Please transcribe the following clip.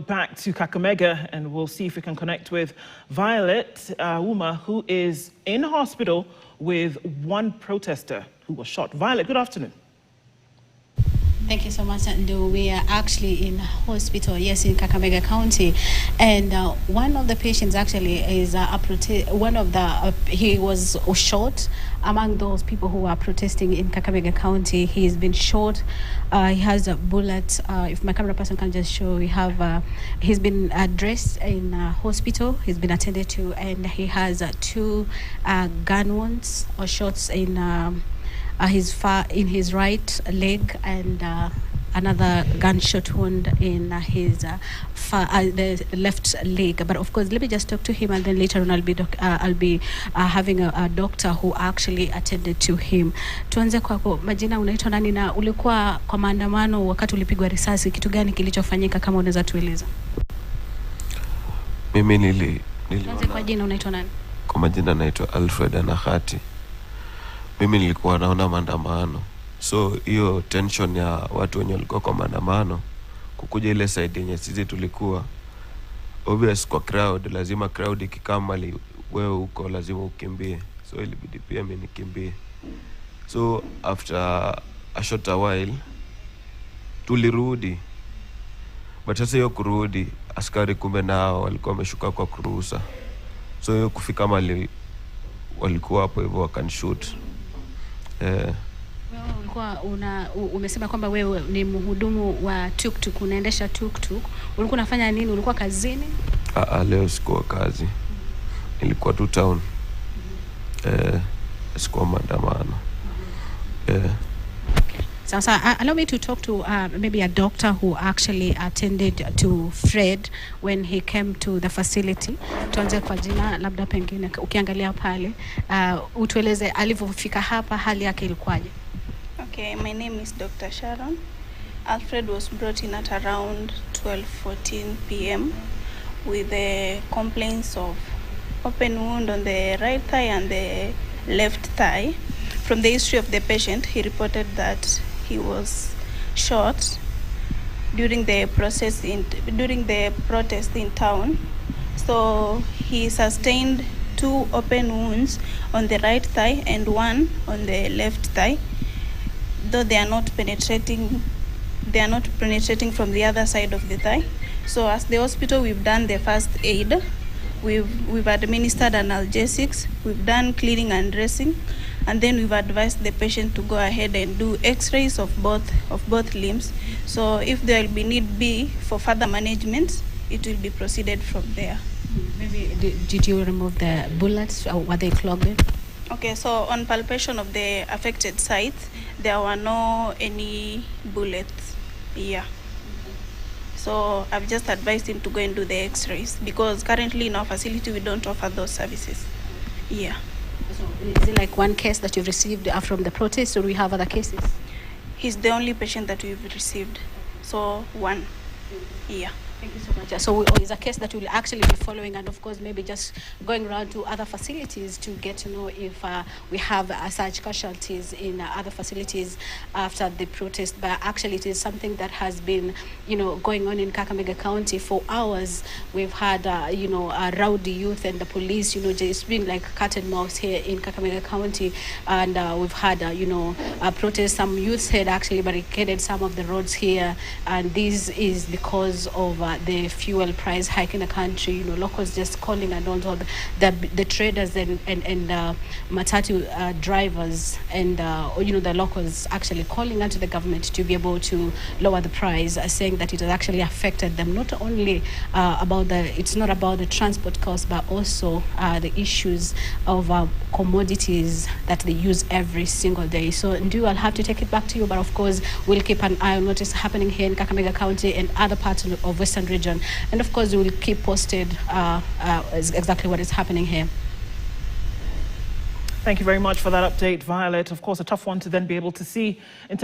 back to Kakamega and we'll see if we can connect with Violet Uma, who is in hospital with one protester who was shot. Violet, good afternoon. Thank you so much, Andu. We are actually in hospital, yes, in Kakamega County, and one of the patients actually is he was shot. Among those people who are protesting in Kakamega County, he's been shot. He has a bullet. If my camera person can just show, he's been dressed in hospital. He's been attended to, and he has two gun wounds or shots in his right leg, and another gunshot wound in his the left leg. But of course, let me just talk to him, and then later on I'll be having a doctor who actually attended to him. Tuanze kwako, majina unaitwa nani na ulikuwa kwa maandamano wakati ulipigwa risasi? Kitu gani kilichofanyika, kama unaweza tueleza? Mimi Tuanze kwa jina, unaitwa nani? Kwa majina naitwa Alfred Anahati. Mimi nilikuwa naona maandamano, so hiyo tension ya watu wenye walikuwa kwa maandamano kukuja ile side yenye sisi tulikuwa, obvious kwa crowd, lazima crowd ikikama wewe uko lazima ukimbie, so ilibidi pia mimi nikimbie. So after a short while tulirudi, but sasa hiyo kurudi askari kumbe nao walikuwa wameshuka kwa kuruhusa, so hiyo kufika mali walikuwa hapo hivyo wakanshoot. Umesema kwamba wewe ni mhudumu wa tuktuk, unaendesha tuktuk. Ulikuwa unafanya nini? Ulikuwa kazini? Leo sikuwa kazi. Nilikuwa tu town. Sikuwa maandamano. So allow me to talk to maybe a doctor who actually attended to Fred when he came to the facility. Tuanze kwa jina, labda pengine ukiangalia pale utueleze alivyofika hapa, hali yake ilikuwaje? Okay, my name is Dr. Sharon. Alfred was brought in at around 12:14 p.m. with the complaints of open wound on the right thigh and the left thigh. From the history of the patient, he reported that he was shot during the protest in town. So he sustained 2 open wounds on the right thigh and 1 on the left thigh, though they are not penetrating from the other side of the thigh. So as the hospital, we've done the first aid, we've administered analgesics, we've done cleaning and dressing, and then we've advised the patient to go ahead and do x-rays of both limbs. So if there will be need be for further management, it will be proceeded from there. Maybe did you remove the bullets, or were they clogged? Okay, so on palpation of the affected site, there were no any bullets. Yeah. So I've just advised him to go and do the x-rays, because currently in our facility we don't offer those services. Yeah. So is it like one case that you've received from the protest, or do we have other cases? He's the only patient that we've received. So 1. Yeah. Thank you so much. So it's a case that we'll actually be following, and of course maybe just going around to other facilities to get to know if we have such casualties in other facilities after the protest. But actually it is something that has been, going on in Kakamega County for hours. We've had, rowdy youth and the police, it's been like cat and mouse here in Kakamega County, and we've had, a protest. Some youths had actually barricaded some of the roads here, and this is because of the fuel price hike in the country. Locals just calling, and also the traders and Matatu drivers and the locals actually calling onto the government to be able to lower the price, saying that it has actually affected them. Not only it's not about the transport cost, but also the issues of commodities that they use every single day. So I'll have to take it back to you, but of course we'll keep an eye on what is happening here in Kakamega County and other parts of Western region, and of course we will keep posted exactly what is happening here. Thank you very much for that update, Violet. Of course, a tough one to then be able to see in terms